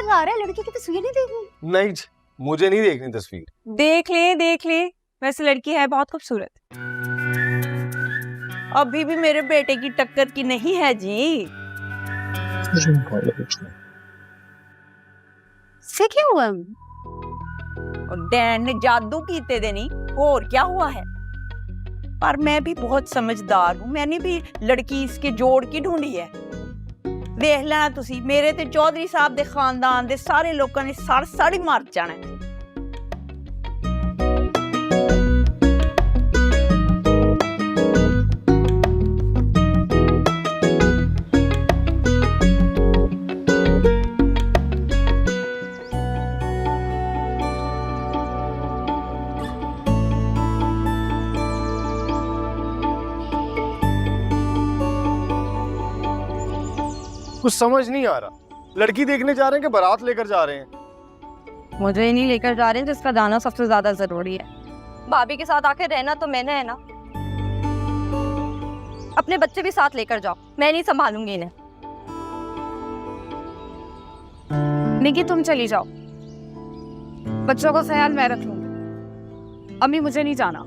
समझ आ रहा है, लड़की की तस्वीर नहीं देखनी? नहीं, मुझे नहीं देखनी तस्वीर। देख ले, वैसे लड़की है बहुत खूबसूरत। अभी भी मेरे बेटे की टक्कर की नहीं है जी। से क्या हुआ? और डैन ने जादू कीते दे नहीं, और क्या हुआ है। पर मैं भी बहुत समझदार हूँ, मैंने भी लड़की इसके जोड़ की ढूंढी है। देख लेना तुसी, मेरे ते चौधरी साहब दे खानदान दे सारे लोगों ने सड़ सड़ मार जाना है। कुछ समझ नहीं आ रहा, लड़की देखने जा रहे हैं कि बारात लेकर जा रहे हैं? मुझे ही नहीं लेकर जा रहे हैं, जिसका जाना सबसे ज्यादा जरूरी है। भाभी के साथ आके रहना तो मैंने है ना, अपने बच्चे भी साथ लेकर जाओ, मैं नहीं संभालूंगी इन्हें। निकी तुम चली जाओ, बच्चों का ख्याल मैं रख लूंगी। अम्मी मुझे नहीं जाना।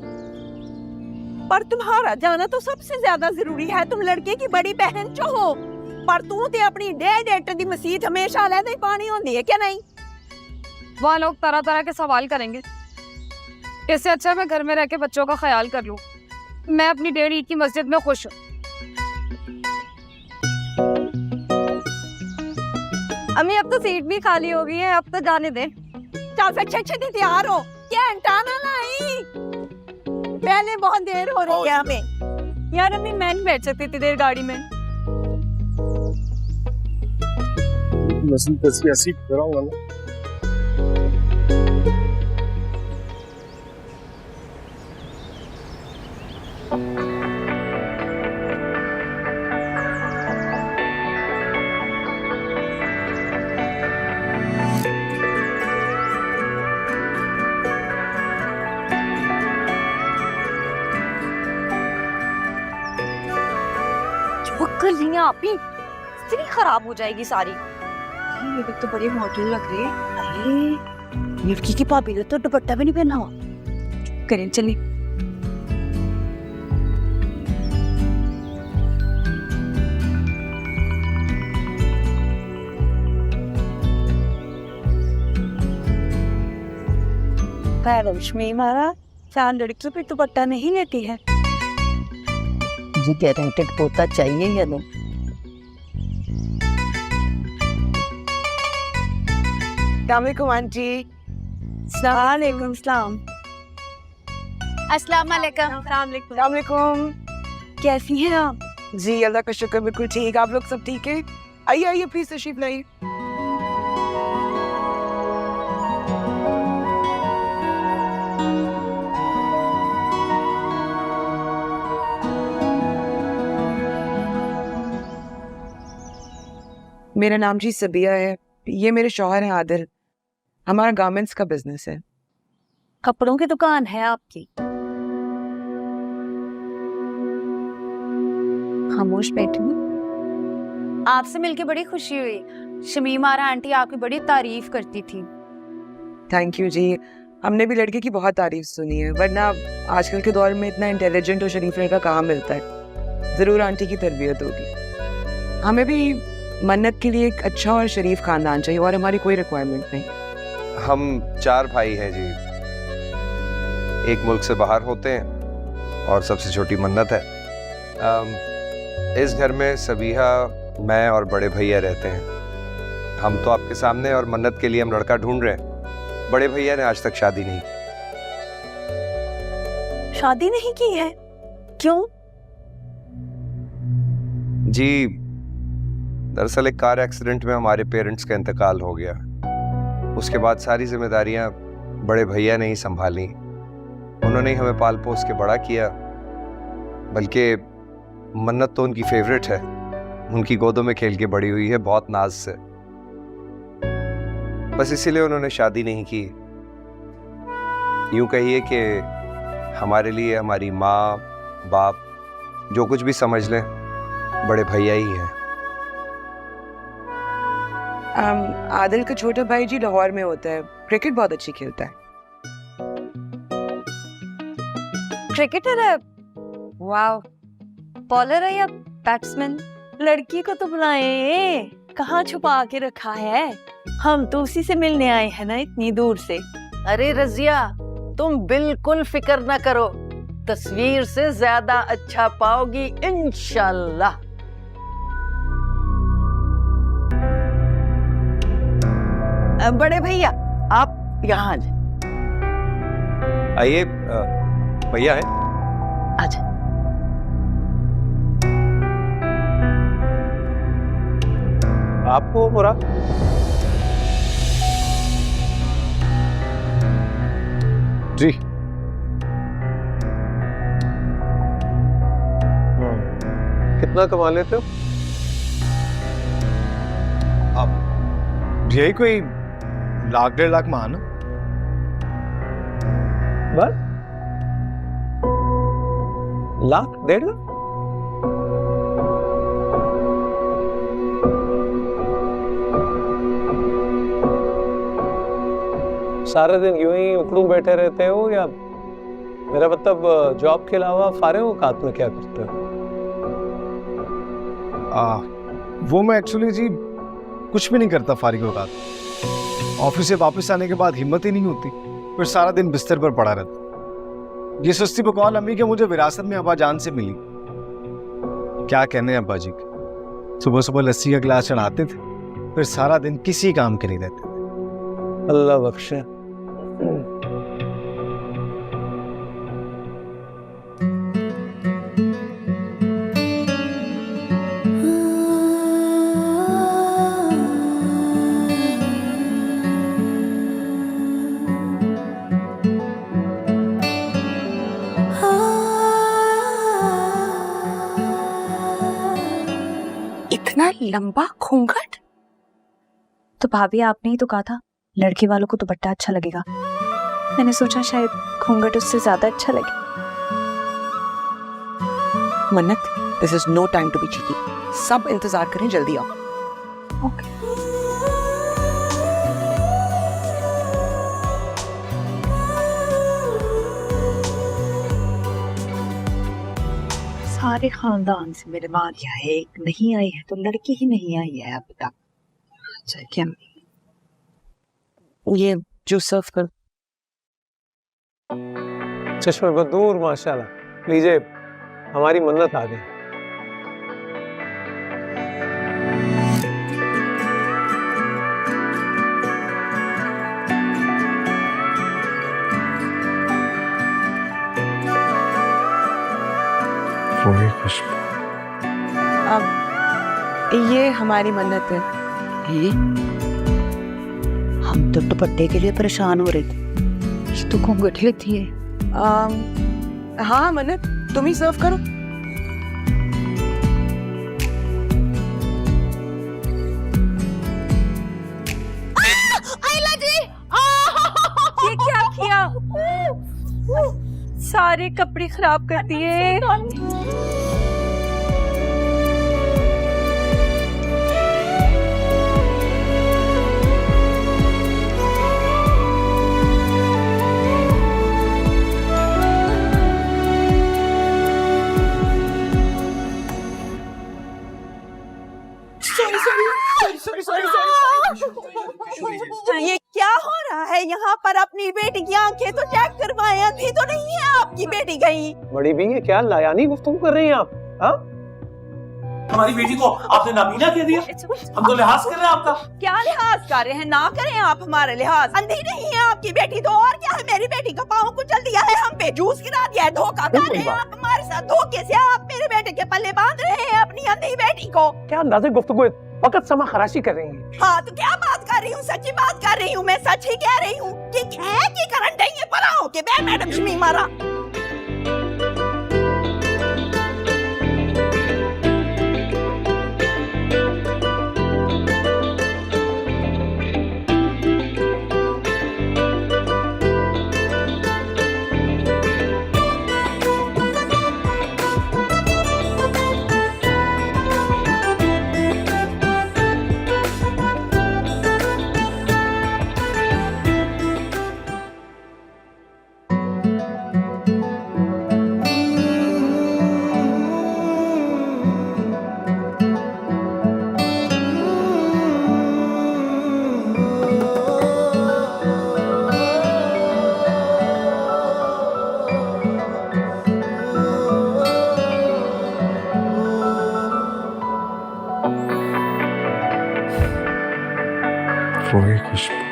पर तुम्हारा जाना तो सबसे ज्यादा जरूरी है, तुम लड़के की बड़ी बहन जो हो। पर तू ते अपनी डेट दी मसीत हमेशा लेदे ही पानी होती है क्या नहीं? वहाँ लोग तरह तरह के सवाल करेंगे, इससे अच्छा मैं घर में रह के बच्चों का ख्याल कर लूं। मैं अपनी 1.5 ईद की मस्जिद में खुश हूँ। अम्मी अब तो सीट भी खाली हो गई है, अब तो जाने दे। चल फिर छे तैयार हो, क्या हटाना नहीं, पहले बहुत देर हो रही है हमें। यार अम्मी मैं नहीं बैठ सकती इतनी देर गाड़ी में। मसीह ऐसी कराऊंगा ना। कर लिया आप ही, इतनी खराब हो जाएगी सारी। ये तो बड़ी मॉडल लग रही है। अरे लड़की की भाभी ने तो दुपट्टा भी नहीं पहना हुआ। करें चलिए। लक्ष्मी मारा चार लड़कियों पे दुपट्टा नहीं लेती है। मुझे गारंटेड पोता चाहिए या नहीं? अस्सलामुअलैकुम आंटी। अस्सलामुअलैकुम। अस्सलामुअलैकुम। कैसी हैं आप? जी अल्लाह का शुक्र, बिल्कुल ठीक। आप लोग सब ठीक है? आइए आइए प्लीज तशरीफ लाइए। मेरा नाम जी सबिया है, ये मेरे शौहर हैं आदिल। हमारा गारमेंट्स का बिजनेस है। कपड़ों की दुकान है आपकी? खामोश बैठी हूँ। आपसे मिलके बड़ी खुशी हुई। शमीम आरा आंटी आपकी बड़ी तारीफ करती थी। थैंक यू जी, हमने भी लड़के की बहुत तारीफ सुनी है, वरना आजकल के दौर में इतना इंटेलिजेंट और शरीफ लड़का कहाँ मिलता है। जरूर आंटी की तरबियत होगी। हमें भी मन्नत के लिए एक अच्छा और शरीफ खानदान चाहिए, और हमारी कोई रिक्वायरमेंट नहीं। हम 4 भाई हैं जी, एक मुल्क से बाहर होते हैं और सबसे छोटी मन्नत है। इस घर में सबीहा, मैं और बड़े भैया रहते हैं। हम तो आपके सामने, और मन्नत के लिए हम लड़का ढूंढ रहे हैं। बड़े भैया ने आज तक शादी नहीं की। शादी नहीं की है? क्यों? जी दरअसल एक कार एक्सीडेंट में हमारे पेरेंट्स का इंतकाल हो गया। उसके बाद सारी जिम्मेदारियां बड़े भैया ने ही संभाली। उन्होंने ही हमें पाल पोस के बड़ा किया, बल्कि मन्नत तो उनकी फेवरेट है। उनकी गोदों में खेल के बड़ी हुई है, बहुत नाज से। बस इसीलिए उन्होंने शादी नहीं की। यूं कहिए कि हमारे लिए हमारी माँ बाप जो कुछ भी समझ लें, बड़े भैया ही हैं। आदिल का छोटा भाई जी लाहौर में होता है, क्रिकेट बहुत अच्छी खेलता है। क्रिकेटर है? वाह। बॉलर है या बैट्समैन? लड़की को तो बुलाए, कहाँ छुपा के रखा है? हम तो उसी से मिलने आए हैं ना इतनी दूर से। अरे रजिया, तुम बिल्कुल फिक्र ना करो, तस्वीर से ज्यादा अच्छा पाओगी इंशाल्लाह। बड़े भैया आप यहाँ आ जाए। आइए, भैया है। अच्छा। आपको मुरा जी। कितना कमा लेते हो? अब यही कोई 1.5 लाख माह ना। बस 1 लाख 1.5 लाख? सारा दिन यूं ही उखड़ू बैठे रहते हो या मेरा मतलब जॉब के अलावा फारिग औकात में क्या करते हो? वो मैं एक्चुअली जी कुछ भी नहीं करता फारिग औकात। ऑफिस से वापस आने के बाद हिम्मत ही नहीं होती, फिर सारा दिन बिस्तर पर पड़ा रहता। ये सस्ती बकौल अम्मी के मुझे विरासत में अब्बा जान से मिली। क्या कहने अब्बा जी के, सुबह सुबह लस्सी का गिलास चढ़ाते थे, फिर सारा दिन किसी काम के नहीं रहते थे। अल्लाह बख्शे। इतना लंबा घूंघट? तो भाभी आपने ही तो कहा था लड़की वालों को दुपट्टा अच्छा लगेगा। मैंने सोचा शायद घूंघट उससे ज्यादा अच्छा लगे। Mannat, this is no time to be cheeky. सब इंतजार करें, जल्दी आओ। ओके। सारे खानदान से मेरे माँ यहाँ है, एक नहीं आई है तो लड़की ही नहीं आई है अब तक। अच्छा क्या ये जूस सर्व कर। चश्मे बदूर माशाल्लाह। लीजिए, हमारी मन्नत आ गई। अब ये हमारी मन्नत है। हम तो दुपट्टे के लिए परेशान हो रहे थे, ये तो घूंघट लेती है। हाँ मन्नत, तुम ही सर्व करो। ये क्या किया? सारे कपड़े खराब कर दिए। ये क्या हो रहा है यहाँ पर? अपनी बेटी की आंखें तो चेक करवाएं, अंधी तो नहीं है आपकी बेटी कहीं? बड़ी भी है क्या लायानी गुफ्तगू कर रही हैं आप? हाँ? हमारी बेटी को आपने नाबीना कह दिया। हम तो लिहाज कर रहे हैं आपका। क्या लिहाज कर रहे हैं? ना करें आप हमारे लिहाज। अंधी नहीं है आपकी बेटी तो और क्या है? मेरी बेटी का पाँव कुचल दिया है, हम पे जूस गिरा दिया है, धोखा कर रहे हैं आप हमारे साथ। धोखे से आप मेरे बेटे के पल्ले बांध रहे हैं अपनी अंधी बेटी को। क्या अंदाजे गुफ्तगू वक्त समा खराशी कर रही हैं। हाँ तो क्या बात कर रही हूँ? सच्ची बात कर रही हूँ, मैं सच ही कह रही हूँ कि है कि करंट है परा हो के बे मैडम शमी मारा। वही खुशबू।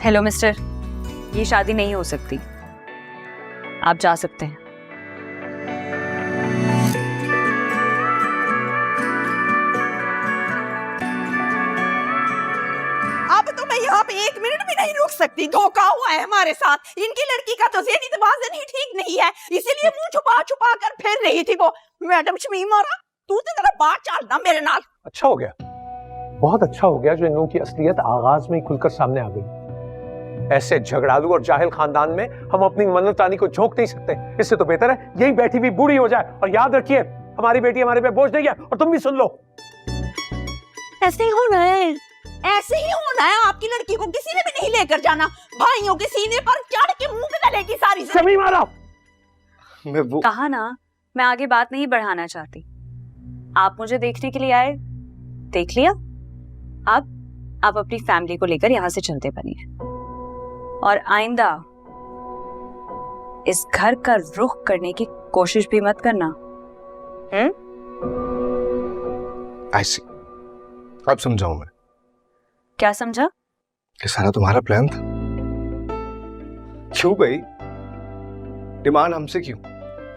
हेलो मिस्टर, ये शादी नहीं हो सकती, आप जा सकते हैं। अब तो मैं यहाँ पे एक मिनट भी नहीं रुक सकती। धोखा हुआ है हमारे साथ। इनकी लड़की का तो ज़हनी तवाज़ुन ही ठीक नहीं है, इसीलिए मुंह छुपा छुपा कर फिर रही थी वो। मैडम शमीमारा, तू तो जरा बात चलना मेरे नाल। अच्छा हो गया, बहुत अच्छा हो गया जो इन लोगों की असलियत आगाज में ही खुलकर सामने आ गई। ऐसे झगड़ालू और जाहिल खानदान में हम अपनी मन्नतानी को झोंक नहीं सकते। इससे तो बेहतर है यही बैठी हुई बूढ़ी हो जाए। और याद रखिए, हमारी बेटी हमारे पे बोझ नहीं है। और तुम भी सुन लो, ऐसे ही होना है, ऐसे ही होना है। आपकी लड़की को किसी ने भी नहीं लेकर जाना। भाइयों के सीने पर चढ़ के मुंह पे डालेगी सारी जिंदगी। शमीमारा, मैं वो कहा ना, मैं आगे बात नहीं बढ़ाना चाहती। आप मुझे देखने के लिए आए, देख लिया। अब आप अपनी फैमिली को लेकर यहाँ से चलते बनिए और आइंदा इस घर का रुख करने की कोशिश भी मत करना। आई सी, अब समझाऊं मैं। क्या समझा? ये सारा तुम्हारा प्लान था। क्यों भाई, डिमांड हमसे क्यों?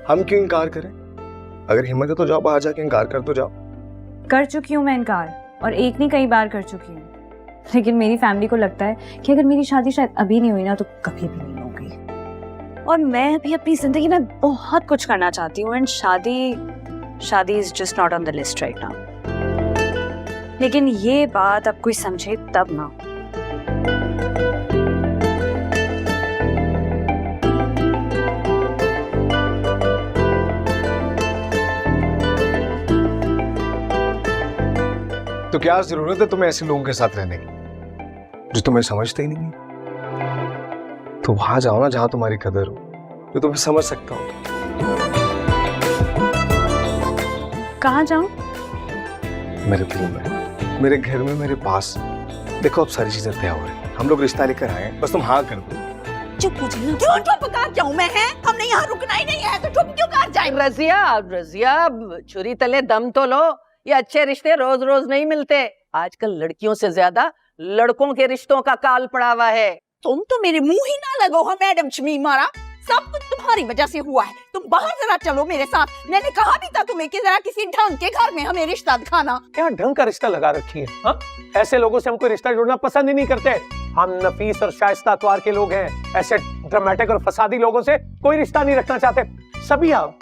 हम क्यों इनकार करें? अगर हिम्मत है तो जाओ, बाहर जाके इनकार कर तो जाओ। कर चुकी हूँ मैं इनकार, और एक नहीं कई बार कर चुकी हूँ। लेकिन मेरी फैमिली को लगता है कि अगर मेरी शादी शायद अभी नहीं हुई ना तो कभी भी नहीं होगी। और मैं भी अपनी जिंदगी में बहुत कुछ करना चाहती हूँ, एंड शादी is just not on the list right now. लेकिन ये बात अब कोई समझे तब ना। तो क्या जरूरत है तुम्हें ऐसे लोगों के साथ रहने की जो तुम्हें समझते ही नहीं है? तो वहां जाओ ना जहां तुम्हारी कदर हो, जो तुम्हें समझ सकता हो। कहाँ जाऊं? मेरे दिल में, मेरे घर में, मेरे पास। देखो अब सारी चीजें तय हो रही, हम लोग रिश्ता लेकर आए, बस तुम हाँ कर दो। चुप हो जाओ। क्यों चुप कर जाऊं मैं? है हमने यहाँ रुकना ही नहीं है, तो चुप क्यों कर जाए? रजिया, छुरी तले दम तो लो। ये अच्छे रिश्ते रोज रोज नहीं मिलते। आजकल लड़कियों से ज्यादा लड़कों के रिश्तों का काल पड़ा हुआ है। तुम तो मेरे मुंह ही ना लगो। हाँ मैडम शमीमारा, सब कुछ तुम्हारी वजह से हुआ है। तुम बाहर जरा चलो मेरे साथ। मैंने कहा भी था तुम्हें कि जरा किसी ढंग के घर में हमें रिश्ता दिखाना। क्या ढंग का रिश्ता लगा रखी है? हाँ, ऐसे लोगों से हम कोई रिश्ता जोड़ना पसंद ही नहीं करते। हम नफीस और शाइस्ता अतवार के लोग हैं। ऐसे ड्रामेटिक और फसादी लोगों से कोई रिश्ता नहीं रखना चाहते। सभी आप,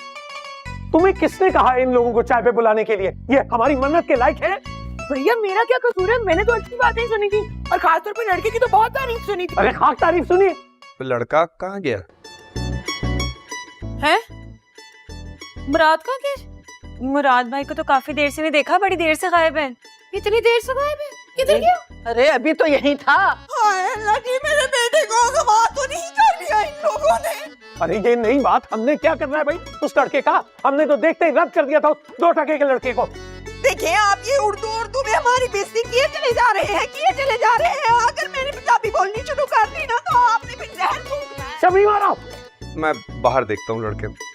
तुम्हें किसने कहा इन लोगों को चाय पे बुलाने के लिए? ये हमारी मन्नत के लायक है? भैया मेरा क्या कसूर है? मैंने तो अच्छी बातें ही सुनी थी, और खासतौर पे लड़के की तो बहुत तारीफ सुनी थी। अरे खाक तारीफ सुनिए। तो लड़का कहाँ गया? है मुराद का? क्या मुराद भाई को तो काफी देर से नहीं देखा, बड़ी देर से गायब है। इतनी देर से गायब है? किधर गया? अरे अभी तो यही था। हाय अल्लाह जी, मेरे बेटे को अगवा तो नहीं कर लिया इन लोगों ने? अरे ये नहीं बात, हमने क्या करना है भाई उस लड़के का? हमने तो देखते ही रद्द कर दिया था उस 2 टके के लड़के को। देखिए आप ये उर्दू में हमारी बेइज्जती किए चले जा रहे हैं। अगर मैंने पंजाबी बोलनी शुरू कर दी ना तो आपने फिर जहर फूंकना है। शमीमारा, मैं बाहर देखता हूँ लड़के को।